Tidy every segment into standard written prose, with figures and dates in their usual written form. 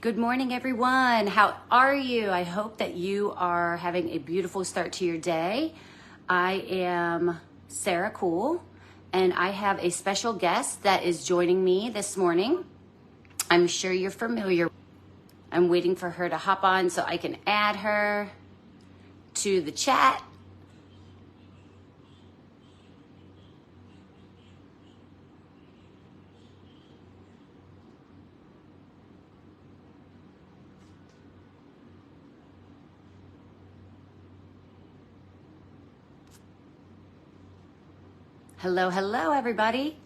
Good morning, everyone. How are you? I hope that you are having a beautiful start to your day. I am Sara Kuhl, and I have a special guest that is joining me this morning. I'm sure you're familiar. I'm waiting for her to hop on so I can add her to the chat. Hello, hello, everybody.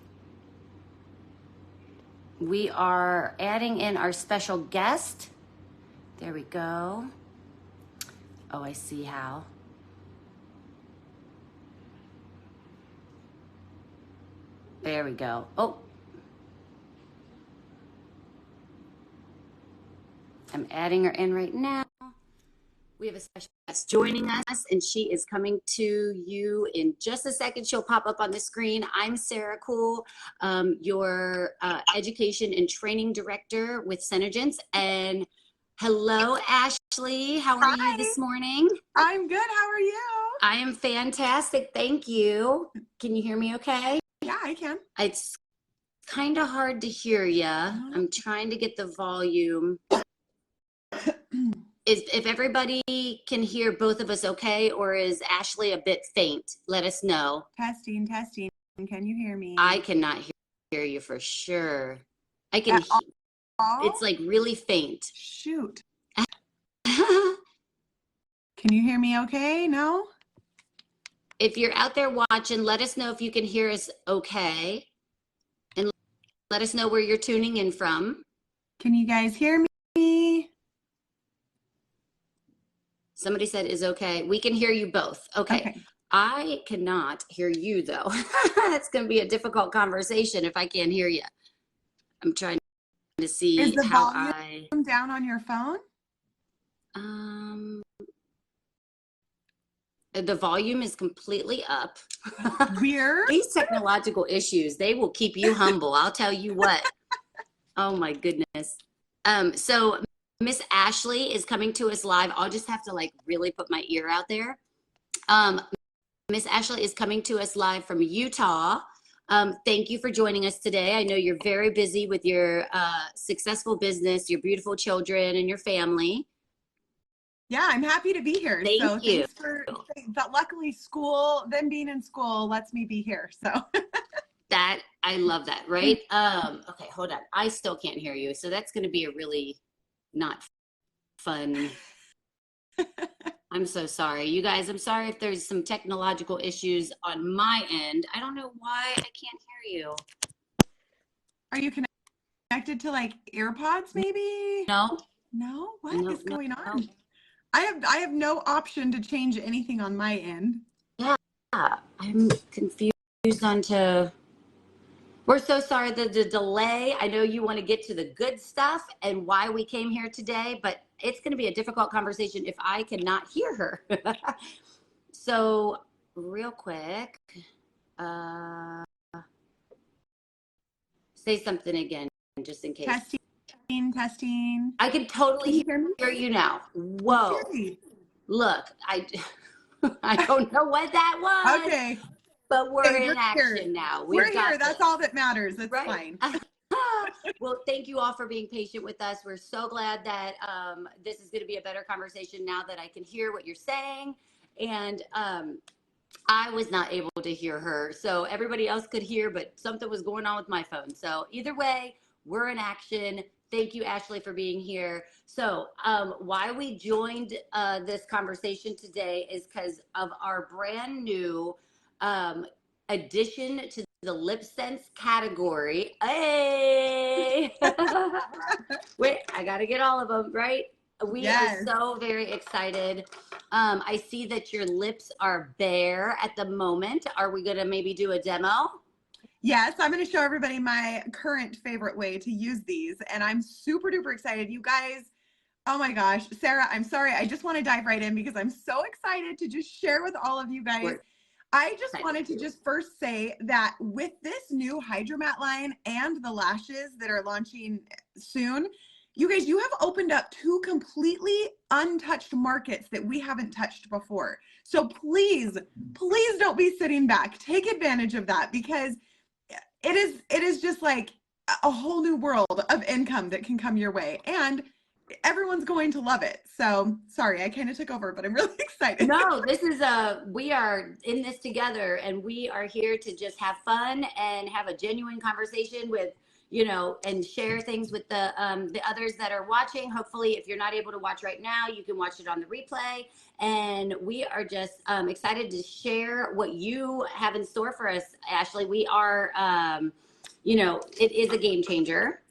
We are adding in our special guest. There we go. Oh, I see how. There we go. Oh, I'm adding her in right now. We have a special guest joining us, and she is coming to you in just a second. She'll pop up on the screen. I'm Sara Kuhl, your education and training director with Synergence. And hello, Ashley. How are you this morning? I'm good. How are you? I am fantastic. Thank you. Can you hear me okay? Yeah, I can. It's kind of hard to hear you. I'm trying to get the volume. If everybody can hear both of us okay, or is Ashley a bit faint? Let us know. Testing. Can you hear me? I cannot hear you for sure. I can hear. It's like really faint. Shoot. Can you hear me okay? No? If you're out there watching, let us know if you can hear us okay. And let us know where you're tuning in from. Can you guys hear me? Somebody said is okay. We can hear you both. Okay. I cannot hear you though. It's going to be a difficult conversation if I can't hear you. I'm trying to see is the how volume down on your phone? The volume is completely up. Weird. These technological issues, they will keep you humble. I'll tell you what. Oh my goodness. So Miss Ashley is coming to us live. I'll just have to like really put my ear out there. Miss Ashley is coming to us live from Utah. Thank you for joining us today. I know you're very busy with your successful business, your beautiful children, and your family. Yeah, I'm happy to be here. Thank you. Thanks for that. Luckily, them being in school lets me be here. So that I love that, right? Okay, hold on. I still can't hear you. So that's going to be a really not fun. I'm so sorry, you guys. I'm sorry if there's some technological issues on my end. I don't know why I can't hear you. Are you connected to like AirPods maybe? No. What is going on? I have no option to change anything on my end. Yeah, I'm confused onto. We're so sorry the delay. I know you want to get to the good stuff and why we came here today, but it's going to be a difficult conversation if I cannot hear her. So real quick, say something again, just in case. Testing. I can totally hear you now. Whoa. Okay. Look, I don't know what that was. Okay. But we're in action now. We're here. That's all that matters. It's fine. Well, thank you all for being patient with us. We're so glad that this is going to be a better conversation now that I can hear what you're saying. And I was not able to hear her. So everybody else could hear, but something was going on with my phone. So either way, we're in action. Thank you, Ashley, for being here. So why we joined this conversation today is because of our brand new addition to the lip sense category. Hey! Wait, I gotta get all of them, right? We are so very excited. I see that your lips are bare at the moment. Are we gonna maybe do a demo? Yes, I'm going to show everybody my current favorite way to use these, and I'm super duper excited. You guys, oh my gosh, Sara, I'm sorry. I just want to dive right in because I'm so excited to just share with all of you guys. I just wanted to just first say that with this new HydraMatte line and the lashes that are launching soon, You guys, you have opened up 2 completely untouched markets that we haven't touched before. So please, please don't be sitting back. Take advantage of that, because it is just like a whole new world of income that can come your way, and everyone's going to love it. So sorry, I kind of took over, but I'm really excited. No, we are in this together, and we are here to just have fun and have a genuine conversation with, and share things with the others that are watching. Hopefully, if you're not able to watch right now, you can watch it on the replay. And we are just excited to share what you have in store for us, Ashley. We are, it is a game changer.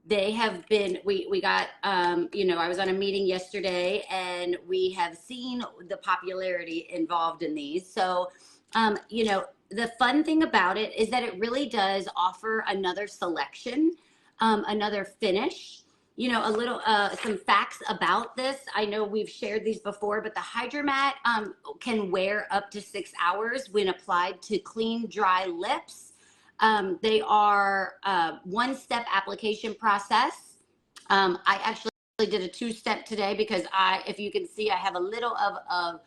They have been, we got, I was on a meeting yesterday, and we have seen the popularity involved in these. So, the fun thing about it is that it really does offer another selection, another finish, a little, some facts about this. I know we've shared these before, but the HydraMatte can wear up to 6 hours when applied to clean, dry lips. They are one-step application process. I actually did a 2-step today because if you can see, I have a little of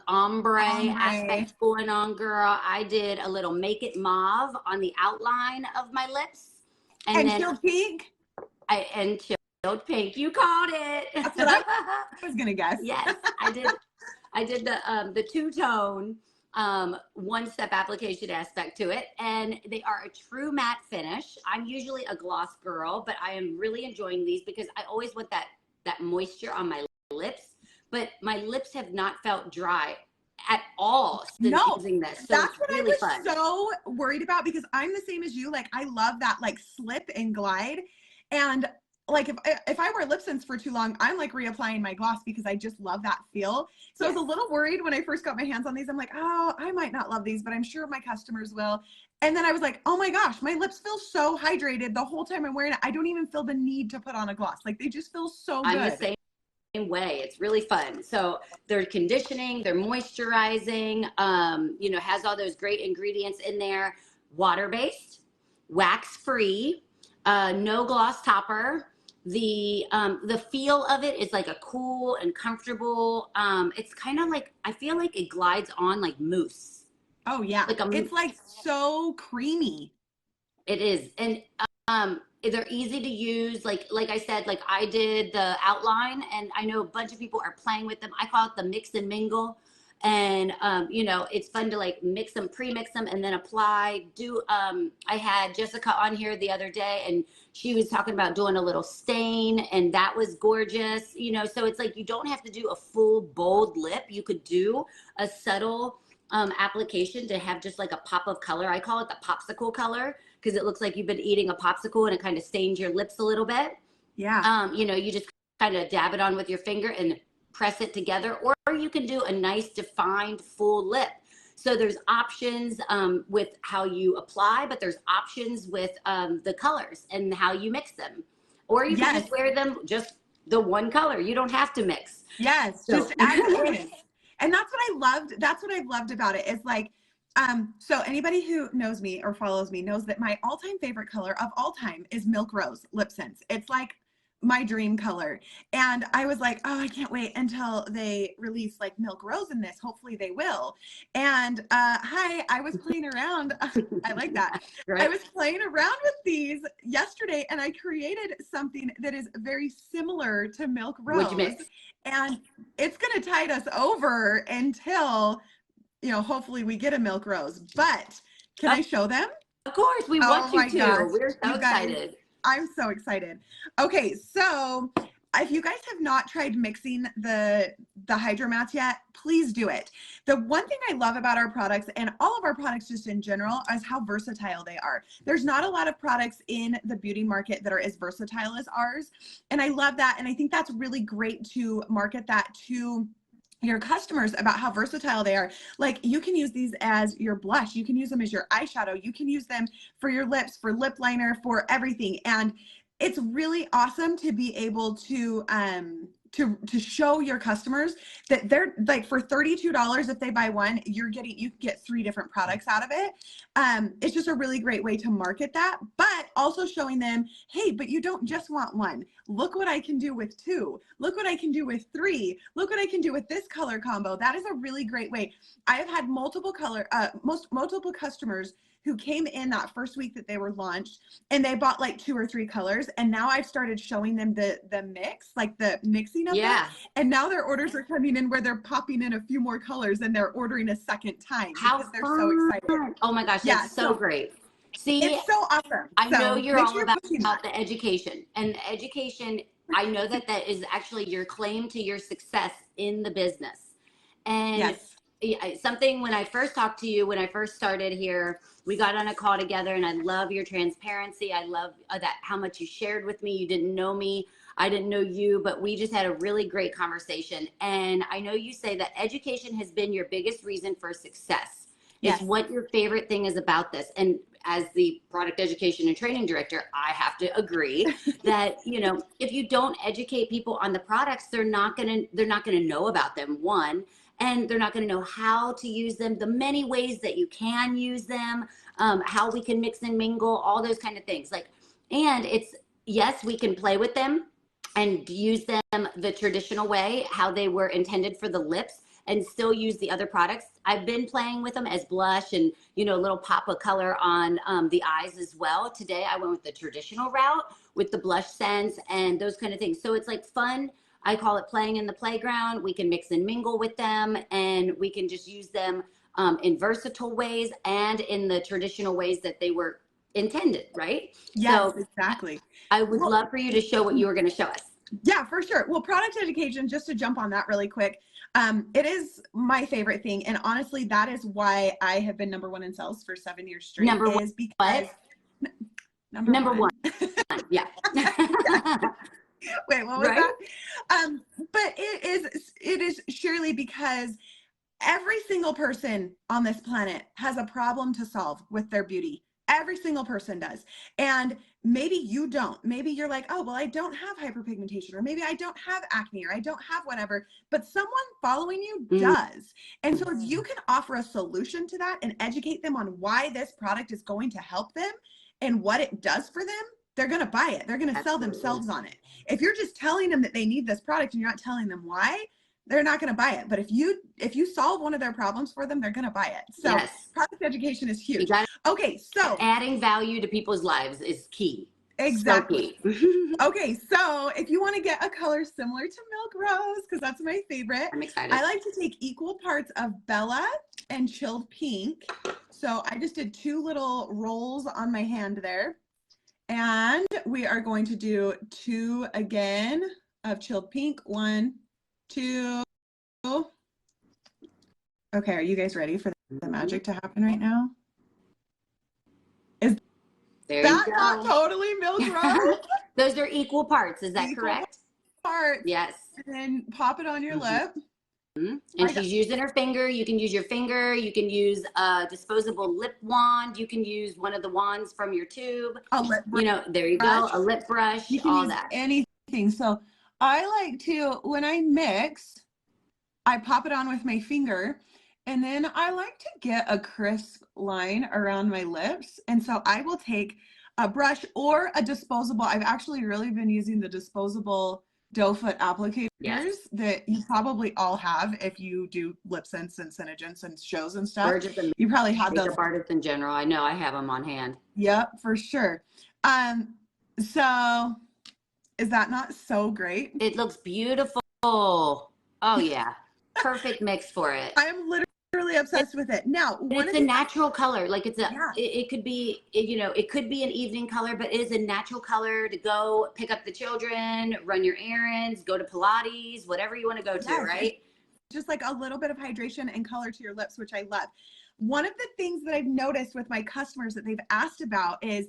ombre aspect going on, girl. I did a little Make It Mauve on the outline of my lips. And then chilled pink. And chilled pink. You called it. That's what I was going to guess. Yes, I did. I did the two-tone one-step application aspect to it, and they are a true matte finish. I'm usually a gloss girl, but I am really enjoying these because I always want that moisture on my lips, but my lips have not felt dry at all since using this. So that's what really I was so worried about, because I'm the same as you. Like, I love that like slip and glide, and like if I wear lip sense for too long, I'm like reapplying my gloss because I just love that feel. So I was a little worried when I first got my hands on these. I'm like, oh, I might not love these, but I'm sure my customers will. And then I was like, oh my gosh, my lips feel so hydrated the whole time I'm wearing it. I don't even feel the need to put on a gloss. Like, they just feel so good. I'm the same way. It's really fun. So they're conditioning, they're moisturizing, has all those great ingredients in there. Water-based, wax-free, no gloss topper. The feel of it is like a cool and comfortable. It's kind of like, I feel like it glides on like mousse. Oh yeah, like it's like so creamy. It is, and they're easy to use. Like I said, like I did the outline, and I know a bunch of people are playing with them. I call it the mix and mingle. And, it's fun to like mix them, pre-mix them, and then apply. I had Jessica on here the other day, and she was talking about doing a little stain, and that was gorgeous. So it's like, you don't have to do a full bold lip. You could do a subtle application to have just like a pop of color. I call it the popsicle color, because it looks like you've been eating a popsicle and it kind of stains your lips a little bit. Yeah. You just kind of dab it on with your finger and press it together, or you can do a nice defined full lip. So there's options with how you apply, but there's options with the colors and how you mix them. Or you can just wear them just the one color. You don't have to mix. Yes, so. Just as is. And that's what I loved. That's what I've loved about it, is like, so anybody who knows me or follows me knows that my all-time favorite color of all time is Milk Rose Lip Sense. It's like my dream color. And I was like, oh, I can't wait until they release like Milk Rose in this. Hopefully they will. And I was playing around. I like that. Right. I was playing around with these yesterday, and I created something that is very similar to Milk Rose. And it's going to tide us over until, hopefully we get a Milk Rose. But can I show them? Of course, we want you to. Gosh. We're so excited. I'm so excited. Okay, so if you guys have not tried mixing the HydraMatte yet, please do it. The one thing I love about our products, and all of our products just in general, is how versatile they are. There's not a lot of products in the beauty market that are as versatile as ours. And I love that. And I think that's really great to market that to your customers about how versatile they are. Like, you can use these as your blush, you can use them as your eyeshadow, you can use them for your lips, for lip liner, for everything. And it's really awesome to be able to to show your customers that they're like, for $32, if they buy one, you get 3 different products out of it. It's just a really great way to market that, but also showing them, hey, but you don't just want one. Look what I can do with 2. Look what I can do with 3. Look what I can do with this color combo. That is a really great way. I have had multiple customers who came in that first week that they were launched, and they bought like 2 or 3 colors. And now I've started showing them the mix, like the mixing of it. And now their orders are coming in where they're popping in a few more colors and they're ordering a second time because they're so excited. Oh my gosh, that's so great. See, it's so awesome. I know you're all about the education, and the education, I know that is actually your claim to your success in the business. And something, when I first talked to you, when I first started here, we got on a call together, and I love your transparency. I love that how much you shared with me. You didn't know me. I didn't know you, but we just had a really great conversation. And I know you say that education has been your biggest reason for success. It's what your favorite thing is about this. And as the product education and training director, I have to agree that, you know, if you don't educate people on the products, they're not going to know about them, one, and they're not going to know how to use them, the many ways that you can use them, how we can mix and mingle, all those kind of things. Like, and it's, yes, we can play with them and use them the traditional way, how they were intended for the lips, and still use the other products. I've been playing with them as blush and, you know, a little pop of color on the eyes as well. Today I went with the traditional route with the blush scents and those kind of things. So it's like fun. I call it playing in the playground. We can mix and mingle with them, and we can just use them in versatile ways and in the traditional ways that they were intended, right? Yes, so exactly. I would love for you to show what you were going to show us. Yeah, for sure. Well, product education, just to jump on that really quick, it is my favorite thing. And honestly, that is why I have been #1 in sales for 7 years straight. Number one. Number one. Yeah. Wait, what was that? But it is surely because every single person on this planet has a problem to solve with their beauty. Every single person does. And maybe you don't. Maybe you're like, oh, well, I don't have hyperpigmentation, or maybe I don't have acne, or I don't have whatever, but someone following you does. And so if you can offer a solution to that and educate them on why this product is going to help them and what it does for them, they're going to buy it. They're going to sell themselves on it. If you're just telling them that they need this product and you're not telling them why, they're not going to buy it. But if you solve one of their problems for them, they're going to buy it. So product education is huge. Okay, so adding value to people's lives is key. Exactly. So key. Okay, so if you want to get a color similar to Milk Rose, because that's my favorite, I'm excited. I like to take equal parts of Bella and Chilled Pink. So I just did 2 little rolls on my hand there. And we are going to do 2 again of Chilled Pink. 1, 2. Okay, are you guys ready for the magic to happen right now? Is that not totally Milk Rose? Those are equal parts. Is that correct? Parts. Yes. And then pop it on your lip. And she's using her finger. You can use your finger. You can use a disposable lip wand. You can use one of the wands from your tube. A lip brush. You know, there you go. A lip brush. You can all use that. Anything. So I like to, when I mix, I pop it on with my finger, and then I like to get a crisp line around my lips. And so I will take a brush or a disposable. I've actually really been using the disposable doe foot applicators that you probably all have if you do lip syncs and Synergence and shows and stuff. You probably have those. Makeup artists in general. I know I have them on hand. Yep, for sure. So is that not so great? It looks beautiful. Oh yeah. Perfect mix for it. I am literally obsessed with it. Now, it's a natural color. Like it's it could be, you know, it could be an evening color, but it is a natural color to go pick up the children, run your errands, go to Pilates, whatever you want to go to, right? Just like a little bit of hydration and color to your lips, which I love. One of the things that I've noticed with my customers that they've asked about is,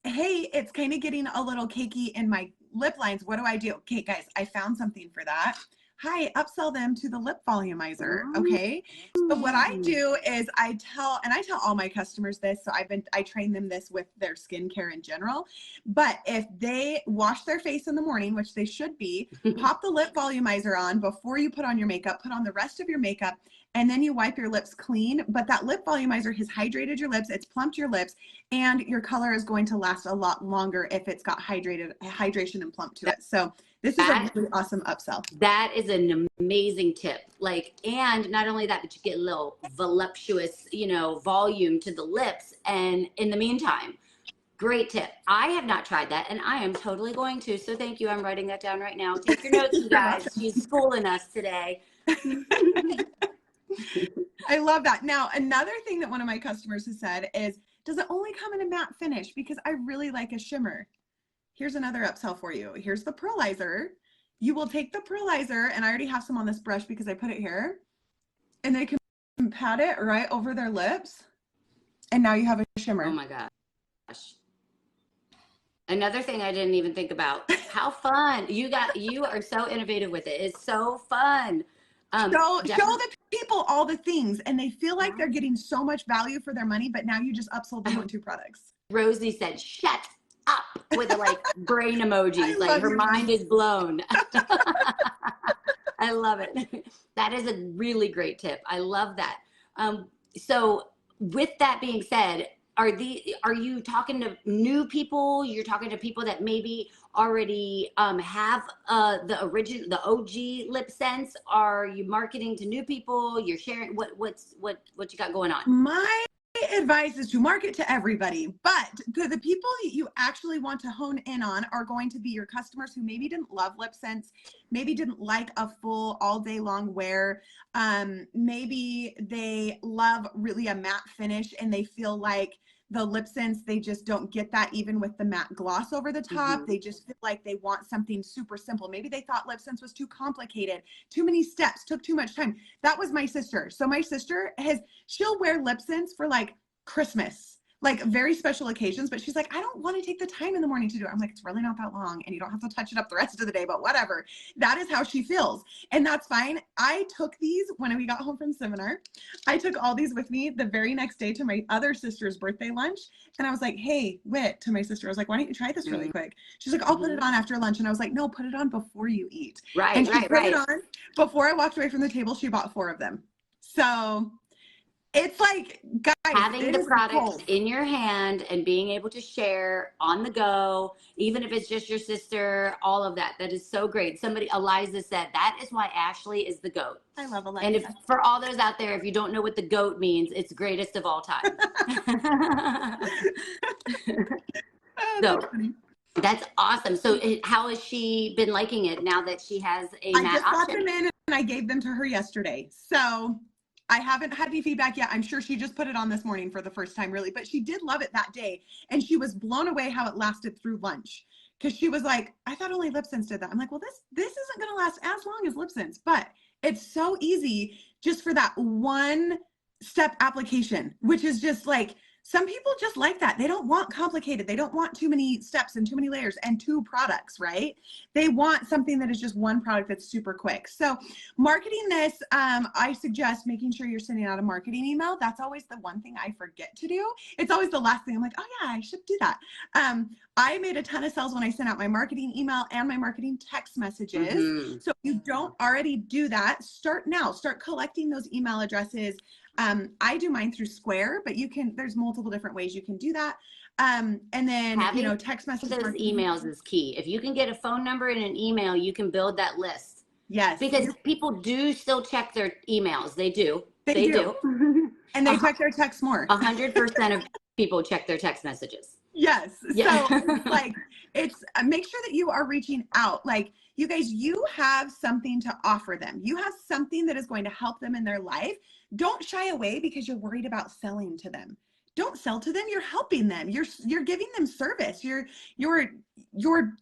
hey, it's kind of getting a little cakey in my lip lines. What do I do? Okay, guys, I found something for that. hi, upsell them to the lip volumizer. Okay. So what I do is I tell all my customers this. So I train them this with their skincare in general. But if they wash their face in the morning, which they should be, pop the lip volumizer on before you put on your makeup, put on the rest of your makeup, and then you wipe your lips clean. But that lip volumizer has hydrated your lips, it's plumped your lips, and your color is going to last a lot longer if it's got hydration and plump to it. So this is a really awesome upsell. That is an amazing tip. Like, and not only that, but you get a little voluptuous, you know, volume to the lips. And in the meantime, great tip. I have not tried that, and I am totally going to. So thank you. I'm writing that down right now. Take your notes, you guys. She's schooling us today. I love that. Now, another thing that one of my customers has said is, does it only come in a matte finish? Because I really like a shimmer. Here's another upsell for you. Here's the pearlizer. You will take the pearlizer, and I already have some on this brush because I put it here, and they can pat it right over their lips, and now you have a shimmer. Oh my gosh. Another thing I didn't even think about. How fun. You are so innovative with it. It's so fun. Show the people all the things, and they feel like they're getting so much value for their money, but now you just upsold them on 2 products. Rosie said, shut up, with like brain emojis. Like her mind is blown. I love it. That is a really great tip. I love that. So with that being said, are you talking to new people? You're talking to people that maybe already have the OG lip sense? Are you marketing to new people? You're sharing what you got going on? My advice is to market to everybody, but the people you actually want to hone in on are going to be your customers who maybe didn't love lip sense, maybe didn't like a full all day long wear. Maybe they love really a matte finish and they feel like the lip sense, they just don't get that even with the matte gloss over the top. They just feel like they want something super simple. Maybe they thought lip sense was too complicated, too many steps, took too much time. That was my sister. So my sister she'll wear lip sense for like Christmas, like very special occasions, but she's like, I don't want to take the time in the morning to do it. I'm like, it's really not that long and you don't have to touch it up the rest of the day, but whatever. That is how she feels. And that's fine. I took these when we got home from seminar. I took all these with me the very next day to my other sister's birthday lunch. And I was like, hey, Whit, to my sister, I was like, why don't you try this really quick? She's like, I'll put it on after lunch. And I was like, no, put it on before you eat. Right, and she put it on before I walked away from the table. She bought 4 of them. So it's like, guys, having the product in your hand and being able to share on the go, even if it's just your sister, all of that. That is so great. Eliza said, that is why Ashley is the GOAT. I love Eliza. And for all those out there, if you don't know what the GOAT means, it's greatest of all time. That's awesome. So how has she been liking it now that she has a matte option? I just got them in and I gave them to her yesterday. So I haven't had any feedback yet. I'm sure she just put it on this morning for the first time, really, but she did love it that day. And she was blown away how it lasted through lunch. Because she was like, I thought only lip sense did that. I'm like, well, this isn't going to last as long as lip sense, but it's so easy just for that one step application, which is just like, some people just like that. They don't want complicated. They don't want too many steps and too many layers and 2 products, right? They want something that is just one product that's super quick. So marketing this, I suggest making sure you're sending out a marketing email. That's always the one thing I forget to do. It's always the last thing. I'm like, oh yeah, I should do that. I made a ton of sales when I sent out my marketing email and my marketing text messages. So if you don't already do that, start now. Start collecting those email addresses. I do mine through Square, but there's multiple different ways you can do that. And then, text messages. Those emails is key. If you can get a phone number and an email, you can build that list. Yes. Because people do still check their emails. They do. They do. And they check their texts more. 100% of people check their text messages. Yes. Yeah. So it's make sure that you are reaching out. Like, you guys, you have something to offer them. You have something that is going to help them in their life. Don't shy away because you're worried about selling to them. Don't sell to them. You're helping them. You're giving them service. You're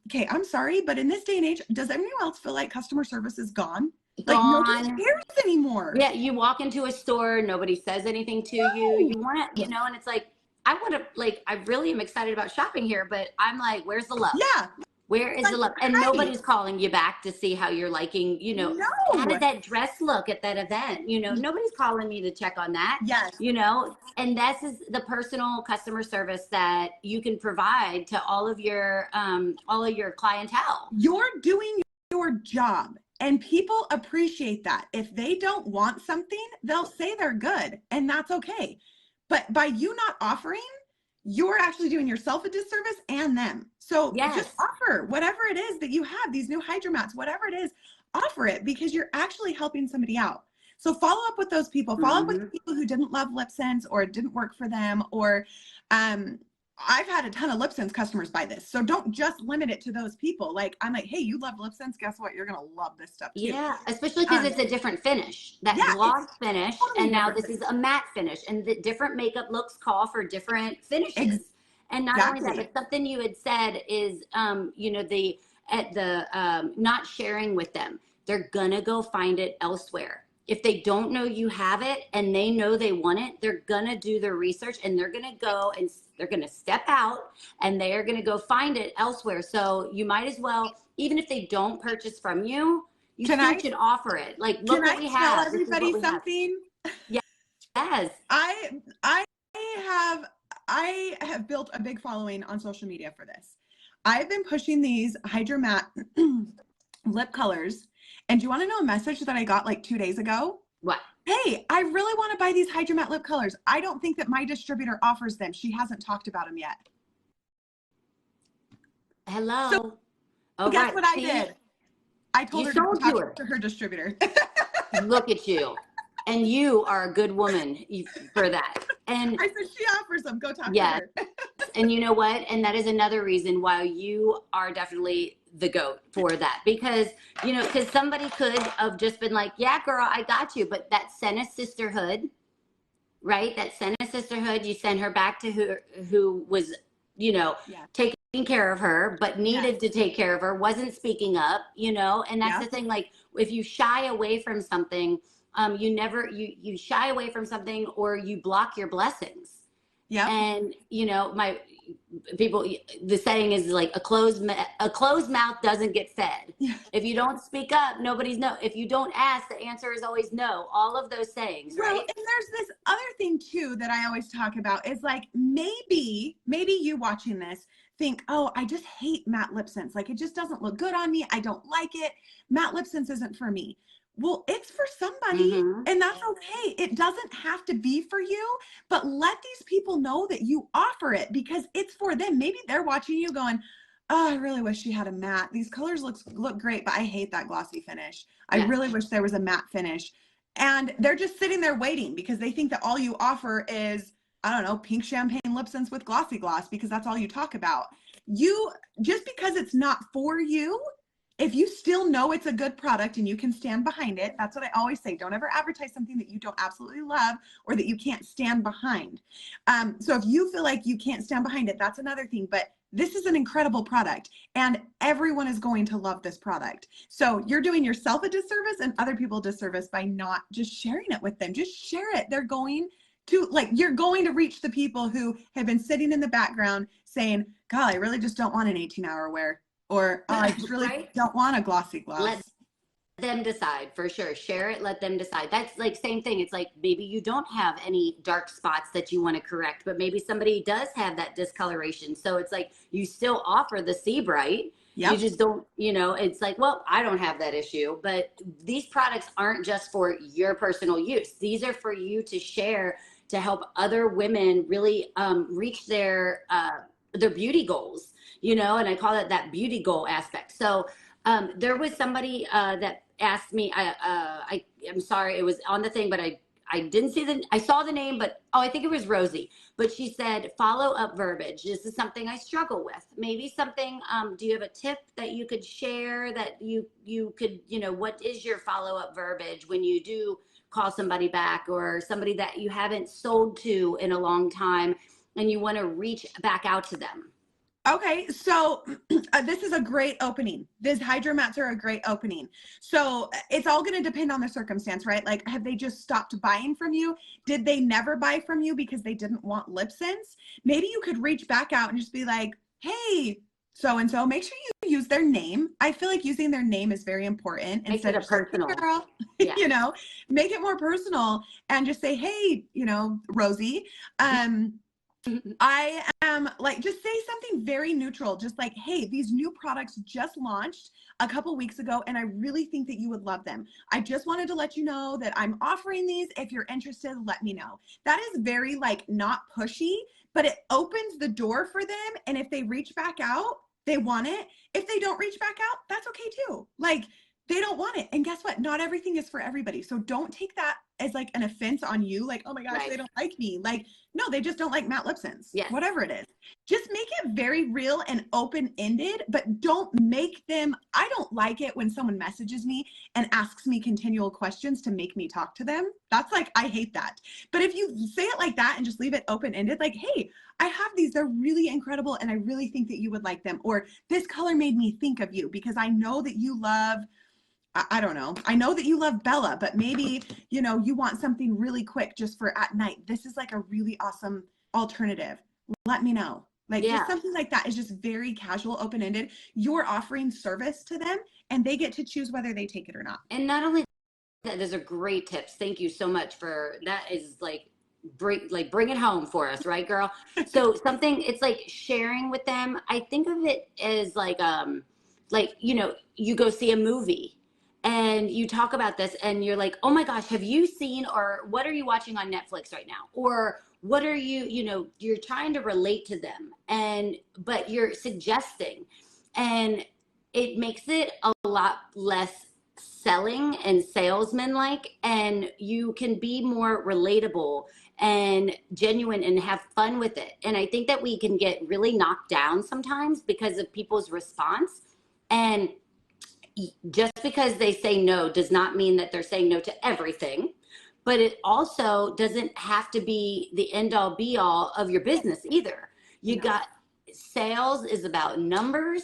okay. I'm sorry, but in this day and age, does anyone else feel like customer service is gone? Like, nobody cares anymore. Yeah, you walk into a store, nobody says anything to you. You want it, and it's like, I really am excited about shopping here, but I'm like, where's the love? Yeah. Where is Like, the love? And hi. nobody's calling you back to see how you're liking, how No. did that dress look at that event? Nobody's calling me to check on that, Yes. and this is the personal customer service that you can provide to all of your clientele. You're doing your job, and people appreciate that. If they don't want something, they'll say they're good, and that's okay. But by you not offering, you're actually doing yourself a disservice and them. So just Yes. offer whatever it is that you have, these new HydraMattes, whatever it is, offer it, because you're actually helping somebody out. So follow up with those people, follow up with people who didn't love LipSense or it didn't work for them, or I've had a ton of LipSense customers buy this. So don't just limit it to those people. Like, I'm like, hey, you love LipSense, guess what? You're going to love this stuff too. Yeah, especially because it's a different finish. That gloss finish, totally and now different this is a matte finish, and the different makeup looks call for different finishes. And not only that, but something you had said is, not sharing with them. They're gonna go find it elsewhere. If they don't know you have it and they know they want it, they're gonna do their research, and they're gonna go and they're gonna step out and they are gonna go find it elsewhere. So you might as well, even if they don't purchase from you, you still should offer it. Like, look what we have. Tell everybody something? Yes. I have built a big following on social media for this. I've been pushing these HydraMatte lip colors. And do you want to know a message that I got like 2 days ago? What? Hey, I really want to buy these HydraMatte lip colors. I don't think that my distributor offers them. She hasn't talked about them yet. Hello. So guess what I did? I told her to talk to her distributor. Look at you. And you are a good woman for that. And I said, she offers them. Go talk to her. And you know what? And that is another reason why you are definitely the GOAT for that. Because, because somebody could have just been like, yeah, girl, I got you. But that Senna sisterhood, right? That Senna sisterhood, you sent her back to who was, taking care of her, but needed to take care of her, wasn't speaking up, and that's the thing. Like, if you shy away from something, you shy away from something, or you block your blessings. Yeah. And my people, the saying is like a closed mouth doesn't get fed. Yeah. If you don't speak up, nobody's no. If you don't ask, the answer is always no. All of those sayings, right? Well, and there's this other thing too that I always talk about is like, maybe you watching this think, oh, I just hate matte LipSense. Like, it just doesn't look good on me. I don't like it. Matte LipSense isn't for me. Well, it's for somebody, and that's okay. It doesn't have to be for you, but let these people know that you offer it, because it's for them. Maybe they're watching you going, oh, I really wish she had a matte. These colors look great, but I hate that glossy finish. I really wish there was a matte finish. And they're just sitting there waiting because they think that all you offer is, I don't know, pink champagne LipSense with glossy gloss, because that's all you talk about. Just because it's not for you, if you still know it's a good product and you can stand behind it, that's what I always say. Don't ever advertise something that you don't absolutely love or that you can't stand behind. So if you feel like you can't stand behind it, that's another thing. But this is an incredible product, and everyone is going to love this product. So you're doing yourself a disservice and other people a disservice by not just sharing it with them. Just share it. They're going to, you're going to reach the people who have been sitting in the background saying, God, I really just don't want an 18-hour wear. Or, oh, I just really don't want a glossy gloss. Let them decide, for sure. Share it, let them decide. That's like same thing. It's like, maybe you don't have any dark spots that you want to correct, but maybe somebody does have that discoloration. So it's like, you still offer the See Bright. Yep. You just don't, it's like, well, I don't have that issue. But these products aren't just for your personal use. These are for you to share, to help other women really reach their beauty goals. And I call it that beauty goal aspect. So there was somebody that asked me, I'm sorry, it was on the thing, but I didn't see I saw the name, but I think it was Rosie. But she said, follow up verbiage. This is something I struggle with. Maybe something, do you have a tip that you could share that you could, what is your follow up verbiage when you do call somebody back, or somebody that you haven't sold to in a long time and you want to reach back out to them? Okay, so this is a great opening. These HydraMattes are a great opening. So it's all going to depend on the circumstance, right? Like, have they just stopped buying from you? Did they never buy from you because they didn't want LipSense? Maybe you could reach back out and just be like, hey, so-and-so. Make sure you use their name. I feel like using their name is very important. Makes Instead it a of just, "Hey, personal. girl," Yeah. you know, make it more personal and just say, "Hey, you know, Rosie, I am like," just say something very neutral, just like, "Hey, these new products just launched a couple weeks ago, and I really think that you would love them. I just wanted to let you know that I'm offering these. If you're interested, let me know." That is very like not pushy, but it opens the door for them. And if they reach back out, they want it. If they don't reach back out, that's okay too. Like, they don't want it. And guess what? Not everything is for everybody. So don't take that as like an offense on you. Like, "Oh my gosh, Right. they don't like me." Like, no, they just don't like Matt Lipson's. Yes. Whatever it is. Just make it very real and open-ended, but don't make them, I don't like it when someone messages me and asks me continual questions to make me talk to them. That's like, I hate that. But if you say it like that and just leave it open-ended, like, "Hey, I have these, they're really incredible, and I really think that you would like them." Or, "This color made me think of you because I know that you love," I don't know, "I know that you love Bella, but maybe, you know, you want something really quick just for at night. This is like a really awesome alternative. Let me know." Like, Yeah. just something like that is just very casual, open-ended. You're offering service to them, and they get to choose whether they take it or not. And not only that, those are great tips. Thank you so much for that. Is like bring it home for us, right, girl? So something, it's like sharing with them. I think of it as like, you know, you go see a movie and you talk about this and you're like, "Oh my gosh, have you seen," or "What are you watching on Netflix right now?" Or, "What are you," you know, you're trying to relate to them, and but you're suggesting, and it makes it a lot less selling and salesman like, and you can be more relatable and genuine and have fun with it. And I think that we can get really knocked down sometimes because of people's response. And just because they say no does not mean that they're saying no to everything, but it also doesn't have to be the end all be all of your business either. You No. got, sales is about numbers.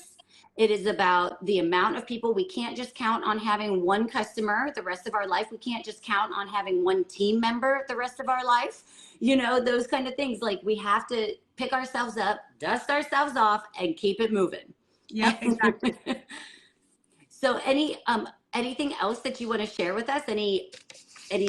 It is about the amount of people. We can't just count on having one customer the rest of our life. We can't just count on having one team member the rest of our life. You know, those kind of things. Like, we have to pick ourselves up, dust ourselves off, and keep it moving. Yeah, exactly. So anything else that you want to share with us? Any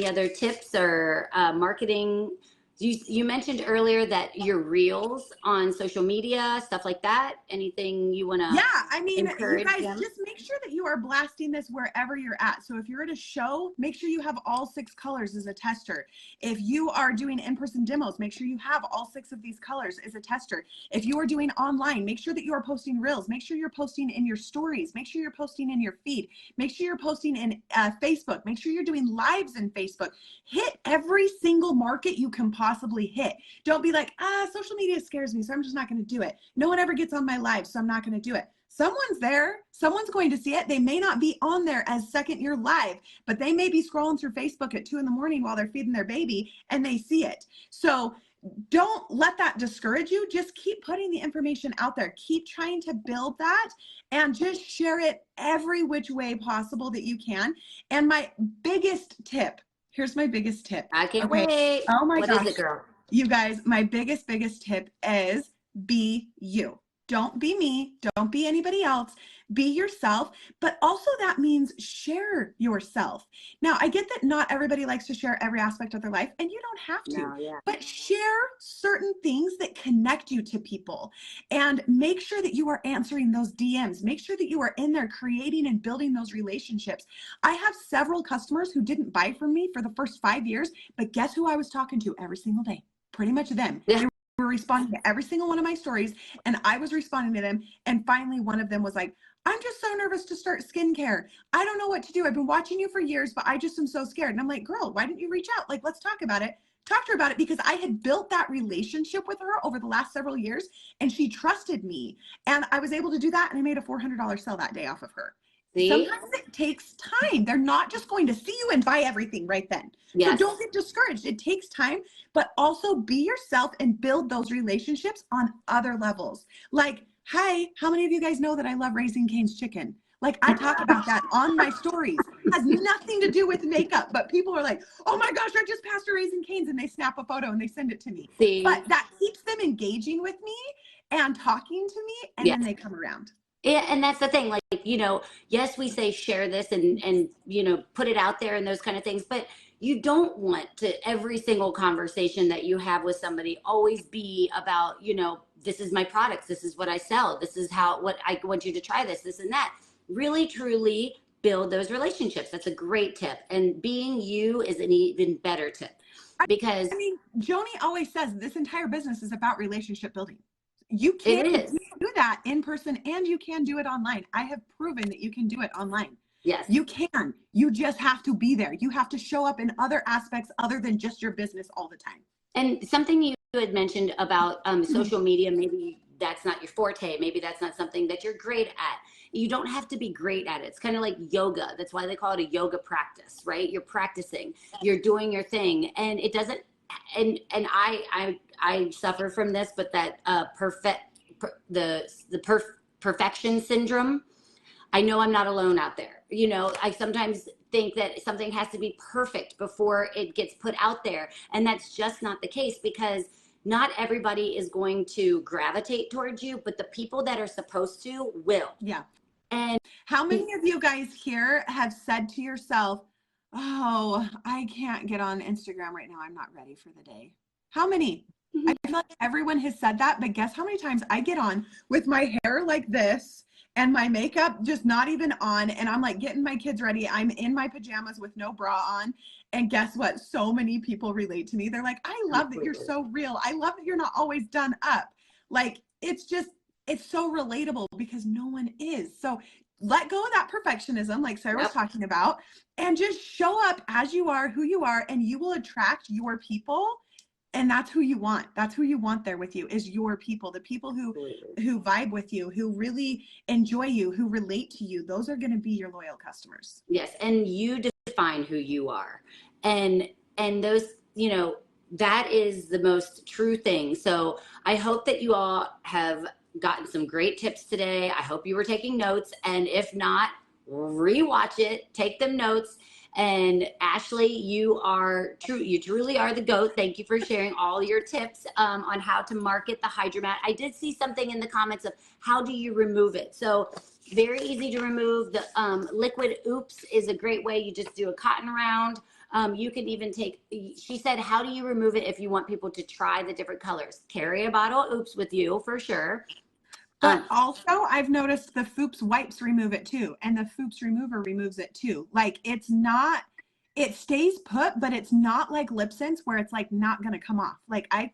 other tips or marketing? You mentioned earlier that your reels on social media, stuff like that. Anything you want to Yeah, I mean, you encourage guys them? just make sure that you are blasting this wherever you're at. So if you're at a show, make sure you have all 6 colors as a tester. If you are doing in-person demos, make sure you have all 6 of these colors as a tester. If you are doing online, make sure that you are posting reels. Make sure you're posting in your stories. Make sure you're posting in your feed. Make sure you're posting in Facebook. Make sure you're doing lives in Facebook. Hit every single market you can possibly hit. Don't be like, social media scares me, so I'm just not going to do it. No one ever gets on my live, so I'm not going to do it. Someone's there. Someone's going to see it. They may not be on there as second year live, but they may be scrolling through Facebook at 2 a.m. while they're feeding their baby and they see it. So don't let that discourage you. Just keep putting the information out there. Keep trying to build that and just share it every which way possible that you can. And my biggest tip, here's my biggest tip. I can't Okay. wait. Oh my What gosh. is it, girl? You guys, my biggest tip is be you. Don't be me. Don't be anybody else. Be yourself. But also that means share yourself. Now, I get that not everybody likes to share every aspect of their life, and you don't have to. No, yeah. But share certain things that connect you to people, and make sure that you are answering those DMs. Make sure that you are in there creating and building those relationships. I have several customers who didn't buy from me for the first 5 years, but guess who I was talking to every single day? Pretty much them. Yeah. They were responding to every single one of my stories, and I was responding to them. And finally, one of them was like, "I'm just so nervous to start skincare. I don't know what to do. I've been watching you for years, but I just am so scared." And I'm like, "Girl, why didn't you reach out? Like, let's talk about it." Talk to her about it, because I had built that relationship with her over the last several years, and she trusted me. And I was able to do that, and I made a $400 sale that day off of her. See? Sometimes it takes time. They're not just going to see you and buy everything right then. Yes. So don't get discouraged. It takes time, but also be yourself and build those relationships on other levels. Like, "Hi, how many of you guys know that I love Raising Cane's chicken?" Like, I talk about that on my stories. It has nothing to do with makeup, but people are like, "Oh my gosh, I just passed a Raising Cane's," and they snap a photo and they send it to me. See? But that keeps them engaging with me. and talking to me, and then they come around. Yeah, and that's the thing. Like, yes, we say share this and put it out there and those kind of things, but you don't want to every single conversation that you have with somebody always be about, this is my products, this is what I sell, this is what I want you to try this and that. Really, truly build those relationships. That's a great tip. And being you is an even better tip because Joni always says this entire business is about relationship building. You can do that in person and you can do it online. I have proven that you can do it online. Yes. You can. You just have to be there. You have to show up in other aspects other than just your business all the time. And something you had mentioned about social media, maybe that's not your forte. Maybe that's not something that you're great at. You don't have to be great at it. It's kind of like yoga. That's why they call it a yoga practice, right? You're practicing, you're doing your thing. And it doesn't, and I suffer from this, but that perfection syndrome. I know I'm not alone out there. I sometimes think that something has to be perfect before it gets put out there. And that's just not the case because not everybody is going to gravitate towards you, but the people that are supposed to will. Yeah. And how many of you guys here have said to yourself, oh, I can't get on Instagram right now. I'm not ready for the day. How many? I feel like everyone has said that, but guess how many times I get on with my hair like this and my makeup just not even on, and I'm like getting my kids ready. I'm in my pajamas with no bra on, and guess what? So many people relate to me. They're like, I love that you're so real. I love that you're not always done up. Like, it's so relatable because no one is. So let go of that perfectionism, like Sarah was talking about, and just show up as you are, who you are, and you will attract your people. And that's who you want. That's who you want there with you is your people, the people who vibe with you, who really enjoy you, who relate to you. Those are going to be your loyal customers. Yes. And you define who you are. And those, that is the most true thing. So I hope that you all have gotten some great tips today. I hope you were taking notes. And if not, rewatch it, take them notes. And Ashley, you truly are the GOAT. Thank you for sharing all your tips on how to market the HydraMatte. I did see something in the comments of how do you remove it? So very easy to remove. The liquid oops is a great way. You just do a cotton round. You can even she said, how do you remove it if you want people to try the different colors? Carry a bottle of oops with you for sure. But also, I've noticed the Fups wipes remove it too. And the Fups remover removes it too. Like, it stays put, but it's not like lip sense where it's like not going to come off. Like, I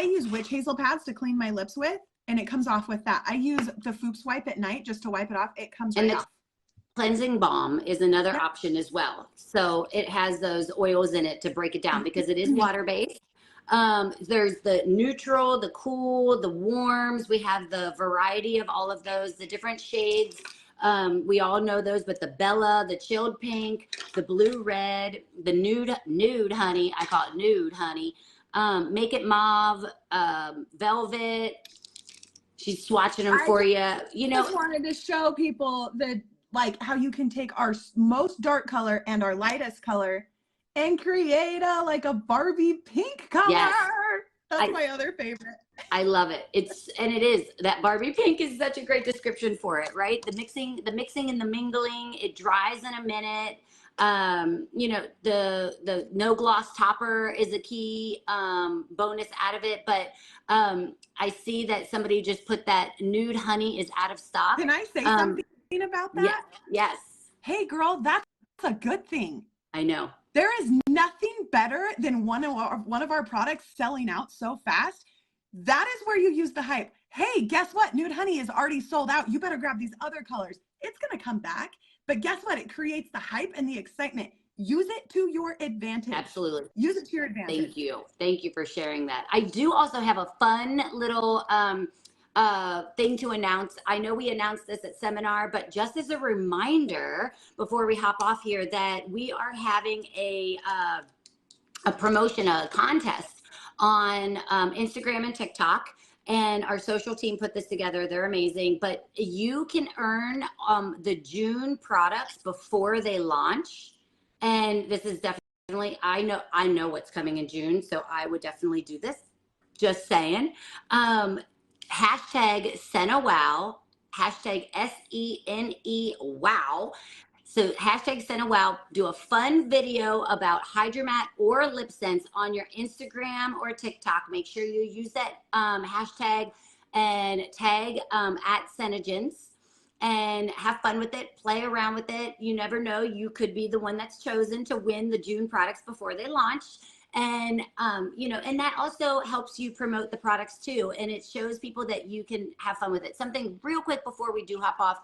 use witch hazel pads to clean my lips with, and it comes off with that. I use the Fups wipe at night just to wipe it off. It comes right off. Cleansing balm is another option as well. So it has those oils in it to break it down because it is water-based. There's the neutral, the cool, the warms. We have the variety of all of those, the different shades. We all know those, but the Bella, the chilled pink, the blue red, the nude honey. I call it nude honey. Make it mauve, velvet. She's swatching them for you. I just wanted to show people how you can take our most dark color and our lightest color and create a Barbie pink color. Yes. That's my other favorite. I love it. It is that Barbie pink is such a great description for it, right? The mixing and the mingling, it dries in a minute. The no gloss topper is a key bonus out of it, but I see that somebody just put that nude honey is out of stock. Can I say something about that? Yes. Hey girl, that's a good thing. I know. There is nothing better than one of our products selling out so fast. That is where you use the hype. Hey, guess what? Nude honey is already sold out. You better grab these other colors. It's going to come back. But guess what? It creates the hype and the excitement. Use it to your advantage. Absolutely. Use it to your advantage. Thank you. Thank you for sharing that. I do also have a fun little thing to announce. I know we announced this at seminar, but just as a reminder before we hop off here that we are having a promotion, a contest on Instagram and TikTok, and our social team put this together. They're amazing, but you can earn the June products before they launch. And this is definitely, I know what's coming in June, so I would definitely do this. Just saying. hashtag SenaWow, hashtag SENE wow. So hashtag SenaWow, do a fun video about HydraMatte or lip sense on your Instagram or TikTok. Make sure you use that hashtag and tag at Senagens, and have fun with it. Play around with it. You never know. You could be the one that's chosen to win the June products before they launch. And you know, and that also helps you promote the products too, and it shows people that you can have fun with it. Something real quick before we do hop off,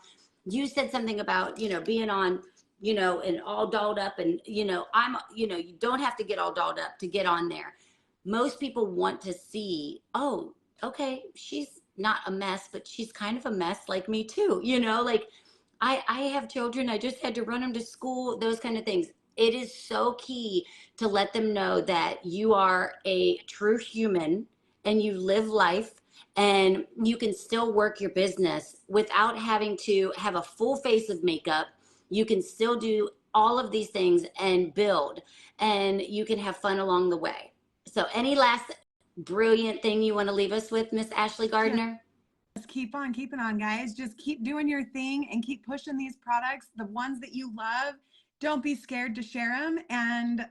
you said something about, you know, being on, you know, and all dolled up, and you know, you know, you don't have to get all dolled up to get on there. Most people want to see, oh, okay, she's not a mess, but she's kind of a mess like me too, you know, like I have children, I just had to run them to school, those kind of things. It is so key to let them know that you are a true human and you live life, and you can still work your business without having to have a full face of makeup. You can still do all of these things and build, and you can have fun along the way. So any last brilliant thing you want to leave us with, Miss Ashley Gardner? Just keep on keeping on, guys. Just keep doing your thing and keep pushing these products, the ones that you love. Don't be scared to share them. And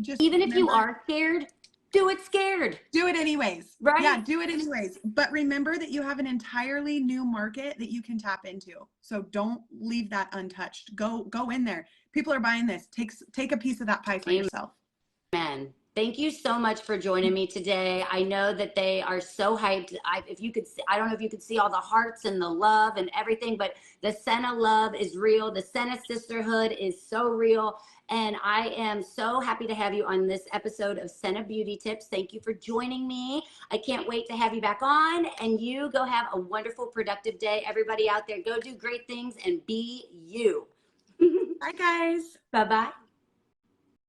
just even if you remember, are scared, do it scared. do it anyways. Right? Yeah, do it anyways. But remember that you have an entirely new market that you can tap into. So don't leave that untouched. Go in there. People are buying this. Take a piece of that pie for yourself. Amen. Thank you so much for joining me today. I know that they are so hyped. If you could see, I don't know if you could see all the hearts and the love and everything, but the Sena love is real. The Sena sisterhood is so real. And I am so happy to have you on this episode of Sena Beauty Tips. Thank you for joining me. I can't wait to have you back on, and you go have a wonderful, productive day. Everybody out there, go do great things and be you. Bye, guys. Bye-bye.